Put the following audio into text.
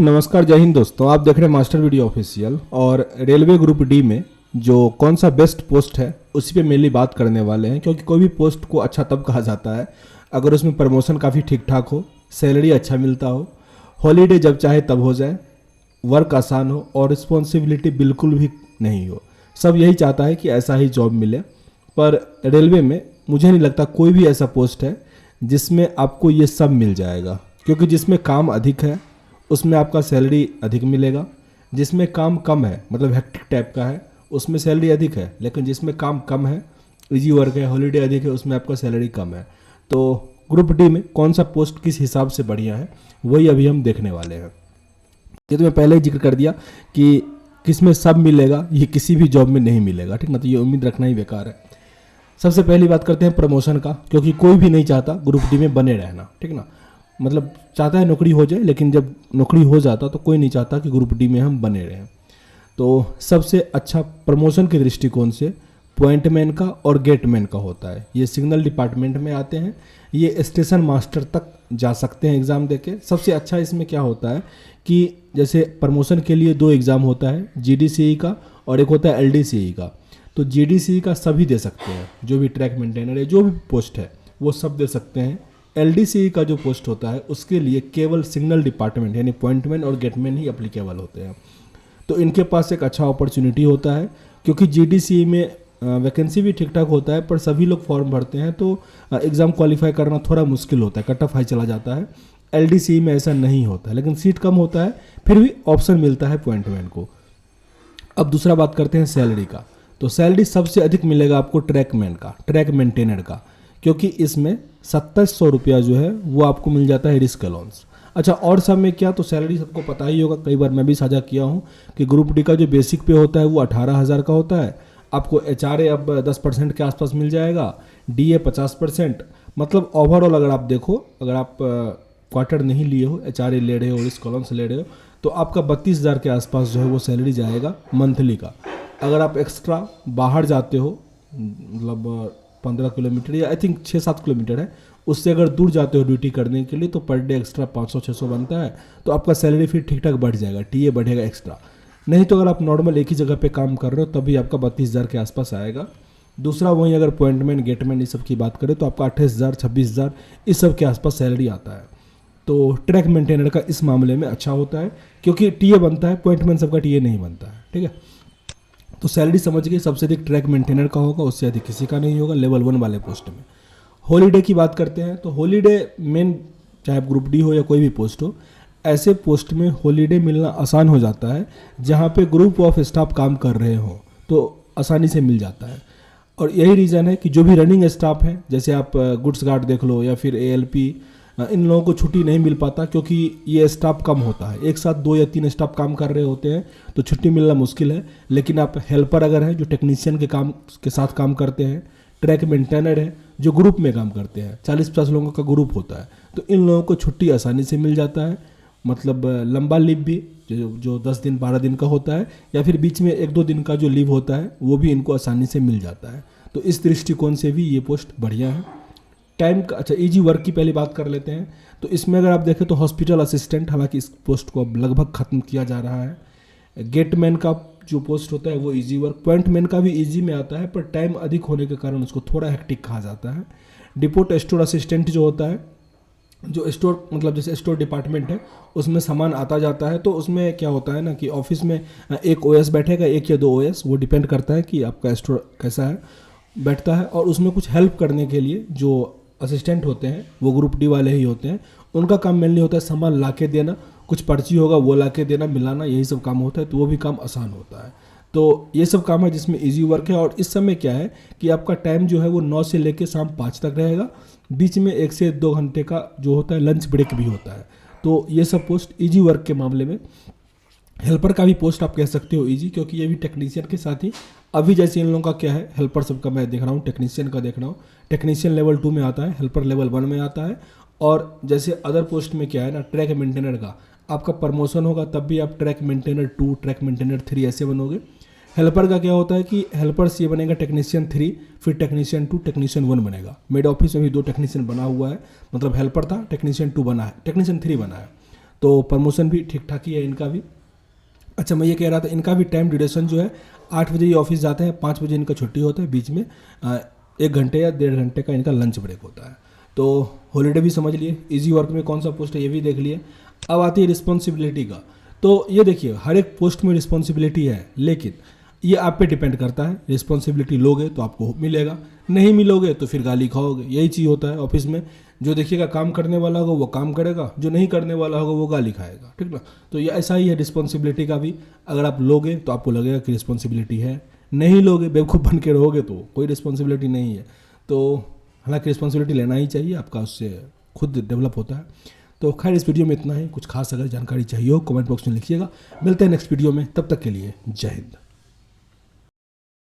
नमस्कार, जय हिंद दोस्तों। आप देख रहे हैं मास्टर वीडियो ऑफिशियल। और रेलवे ग्रुप डी में जो कौन सा बेस्ट पोस्ट है उसी पे मेनली बात करने वाले हैं, क्योंकि कोई भी पोस्ट को अच्छा तब कहा जाता है अगर उसमें प्रमोशन काफ़ी ठीक ठाक हो, सैलरी अच्छा मिलता हो, हॉलीडे जब चाहे तब हो जाए, वर्क आसान हो और रिस्पॉन्सिबिलिटी बिल्कुल भी नहीं हो। सब यही चाहता है कि ऐसा ही जॉब मिले, पर रेलवे में मुझे नहीं लगता कोई भी ऐसा पोस्ट है जिसमें आपको ये सब मिल जाएगा। क्योंकि जिसमें काम अधिक है उसमें आपका सैलरी अधिक मिलेगा, जिसमें काम कम है मतलब हेक्टिक टाइप का है उसमें सैलरी अधिक है, लेकिन जिसमें काम कम है, इजी वर्क है, हॉलीडे अधिक है, उसमें आपका सैलरी कम है। तो ग्रुप डी में कौन सा पोस्ट किस हिसाब से बढ़िया है वही अभी हम देखने वाले हैं। ये तो मैं पहले ही जिक्र कर दिया कि किसमें सब मिलेगा, ये किसी भी जॉब में नहीं मिलेगा, ठीक ना। तो ये उम्मीद रखना ही बेकार है। सबसे पहली बात करते हैं प्रमोशन का, क्योंकि कोई भी नहीं चाहता ग्रुप डी में बने रहना, ठीक ना। मतलब चाहता है नौकरी हो जाए, लेकिन जब नौकरी हो जाता तो कोई नहीं चाहता कि ग्रुप डी में हम बने रहें। तो सबसे अच्छा प्रमोशन के दृष्टिकोण से पॉइंटमैन का और गेटमैन का होता है। ये सिग्नल डिपार्टमेंट में आते हैं, ये स्टेशन मास्टर तक जा सकते हैं एग्ज़ाम देके। सबसे अच्छा इसमें क्या होता है कि जैसे प्रमोशन के लिए 2 एग्ज़ाम होता है, जीडीसीई का और एक होता है एलडीसीई का। तो जीडीसीई का सभी दे सकते हैं, जो भी ट्रैक मेंटेनर है, जो भी पोस्ट है वो सब दे सकते हैं। एलडीसीई का जो पोस्ट होता है उसके लिए केवल सिग्नल डिपार्टमेंट यानी पॉइंटमैन और गेटमैन ही अप्लीकेबल होते हैं। तो इनके पास एक अच्छा अपॉर्चुनिटी होता है, क्योंकि जीडीसीई में वैकेंसी भी ठीक ठाक होता है, पर सभी लोग फॉर्म भरते हैं तो एग्ज़ाम क्वालिफाई करना थोड़ा मुश्किल होता है, कट ऑफ हाई चला जाता है। एलडीसीई में ऐसा नहीं होता है, लेकिन सीट कम होता है, फिर भी ऑप्शन मिलता है पॉइंटमैन को। अब दूसरा बात करते हैं सैलरी का। तो सैलरी सबसे अधिक मिलेगा आपको ट्रैकमैन का, ट्रैक मेंटेनर का, क्योंकि इसमें 2700 रुपया जो है वो आपको मिल जाता है रिस्क अलाउंस। अच्छा, और सब में क्या, तो सैलरी सबको पता ही होगा, कई बार मैं भी साझा किया हूँ कि ग्रुप डी का जो बेसिक पे होता है वो 18,000 का होता है। आपको एचआरए अब 10% के आसपास मिल जाएगा, डीए 50%। मतलब ओवरऑल अगर आप देखो, अगर आप क्वार्टर नहीं लिए हो, एचआरए ले रहे हो, रिस्क अलाउंस ले रहे हो, तो आपका 32,000 के आसपास जो है वो सैलरी जाएगा मंथली का। अगर आप एक्स्ट्रा बाहर जाते हो, मतलब 15 किलोमीटर या आई थिंक 6-7 किलोमीटर है, उससे अगर दूर जाते हो ड्यूटी करने के लिए, तो पर डे एक्स्ट्रा 500-600 बनता है, तो आपका सैलरी फिर ठीक ठाक बढ़ जाएगा, टीए बढ़ेगा एक्स्ट्रा। नहीं तो अगर आप नॉर्मल एक ही जगह पे काम कर रहे हो तभी आपका 32,000 के आसपास आएगा। दूसरा वहीं अगर पॉइंटमैन गेटमैन इस सब की बात करें तो आपका 28,000 26,000 इस सब के आसपास सैलरी आता है। तो ट्रैक मेंटेनर का इस मामले में अच्छा होता है, क्योंकि टीए बनता है, पॉइंटमैन सबका टीए नहीं बनता है, ठीक है। तो सैलरी समझ गए, सबसे अधिक ट्रैक मेंटेनर का होगा, उससे अधिक किसी का नहीं होगा लेवल 1 वाले पोस्ट में। हॉलीडे की बात करते हैं तो हॉलीडे मेन, चाहे ग्रुप डी हो या कोई भी पोस्ट हो, ऐसे पोस्ट में हॉलीडे मिलना आसान हो जाता है जहाँ पे ग्रुप ऑफ स्टाफ काम कर रहे हो, तो आसानी से मिल जाता है। और यही रीज़न है कि जो भी रनिंग स्टाफ है, जैसे आप गुड्स गार्ड देख लो या फिर एएलपी, इन लोगों को छुट्टी नहीं मिल पाता, क्योंकि ये स्टाफ कम होता है। एक साथ 2 या 3 स्टाफ काम कर रहे होते हैं तो छुट्टी मिलना मुश्किल है। लेकिन आप हेल्पर अगर हैं जो टेक्नीशियन के साथ काम करते हैं, ट्रैक मेंटेनर है जो ग्रुप में काम करते हैं, 40-50 लोगों का ग्रुप होता है, तो इन लोगों को छुट्टी आसानी से मिल जाता है। मतलब लंबा लीव भी जो 10 दिन 12 दिन का होता है, या फिर बीच में 1-2 दिन का जो लीव होता है वो भी इनको आसानी से मिल जाता है। तो इस दृष्टिकोण से भी ये पोस्ट बढ़िया है। टाइम का, अच्छा इजी वर्क की पहले बात कर लेते हैं। तो इसमें अगर आप देखें तो हॉस्पिटल असिस्टेंट, हालांकि इस पोस्ट को अब लगभग ख़त्म किया जा रहा है। गेटमैन का जो पोस्ट होता है वो इजी वर्क, पॉइंटमैन का भी इजी में आता है, पर टाइम अधिक होने के कारण उसको थोड़ा हेक्टिक कहा जाता है। डिपोट स्टोर असिस्टेंट जो होता है, जो स्टोर मतलब जैसे स्टोर डिपार्टमेंट है उसमें सामान आता जाता है, तो उसमें क्या होता है ना कि ऑफिस में एक ओएस बैठेगा, 1 या 2 ओएस, वो डिपेंड करता है कि आपका स्टोर कैसा है, बैठता है। और उसमें कुछ हेल्प करने के लिए जो असिस्टेंट होते हैं वो ग्रुप डी वाले ही होते हैं। उनका काम मेनली होता है सामान ला के देना, कुछ पर्ची होगा वो ला के देना, मिलाना, यही सब काम होता है, तो वो भी काम आसान होता है। तो ये सब काम है जिसमें इजी वर्क है। और इस समय क्या है कि आपका टाइम जो है वो 9 से लेकर शाम 5 तक रहेगा, बीच में 1 से 2 घंटे का जो होता है लंच ब्रेक भी होता है। तो ये सब पोस्ट इजी वर्क के मामले में। हेल्पर का भी पोस्ट आप कह सकते हो इजी, क्योंकि ये भी टेक्नीशियन के साथ ही, अभी जैसे इन लोगों का क्या है, हेल्पर सबका मैं देख रहा हूँ, टेक्नीशियन का देख रहा हूँ, टेक्नीशियन लेवल 2 में आता है, हेल्पर लेवल 1 में आता है। और जैसे अदर पोस्ट में क्या है ना, ट्रैक मेंटेनर का आपका प्रमोशन होगा तब भी आप ट्रैक मेंटेनर 2, ट्रैक मेंटेनर 3 ऐसे बनोगे। हेल्पर का क्या होता है कि हेल्पर से बनेगा टेक्नीशियन 3, फिर टेक्नीशियन 2, टेक्नीशियन 1 बनेगा। मेरे ऑफिस में भी 2 टेक्नीशियन बना हुआ है, मतलब हेल्पर था, टेक्नीशियन 2 बना है, टेक्नीशियन 3 बना है। तो प्रमोशन भी ठीक ठाक ही है इनका भी। अच्छा, मैं ये कह रहा था इनका भी टाइम ड्यूरेशन जो है 8 बजे ये ऑफिस जाते हैं, 5 बजे इनका छुट्टी होता है, बीच में 1 घंटे या 1.5 घंटे का इनका लंच ब्रेक होता है। तो हॉलीडे भी समझ लिए, इजी वर्क में कौन सा पोस्ट है ये भी देख लिए। अब आती है रिस्पॉन्सिबिलिटी का। तो ये देखिए हर एक पोस्ट में रिस्पॉन्सिबिलिटी है, लेकिन ये आप पे डिपेंड करता है। रिस्पॉन्सिबिलिटी लोगे तो आपको मिलेगा, नहीं मिलोगे तो फिर गाली खाओगे। यही चीज़ होता है ऑफिस में, जो देखिएगा काम करने वाला होगा वो काम करेगा, जो नहीं करने वाला होगा वो गाली खाएगा, ठीक ना। तो ये ऐसा ही है रिस्पॉन्सिबिलिटी का भी। अगर आप लोगे तो आपको लगेगा कि रिस्पॉन्सिबिलिटी है, नहीं लोगे बेवकूफ़ बन के रहोगे तो कोई रिस्पॉन्सिबिलिटी नहीं है। तो हालांकि रिस्पॉन्सिबिलिटी लेना ही चाहिए, आपका उससे खुद डेवलप होता है। तो खैर इस वीडियो में इतना ही। कुछ खास अगर जानकारी चाहिए हो कमेंट बॉक्स में लिखिएगा। मिलते हैं नेक्स्ट वीडियो में, तब तक के लिए जय हिंद।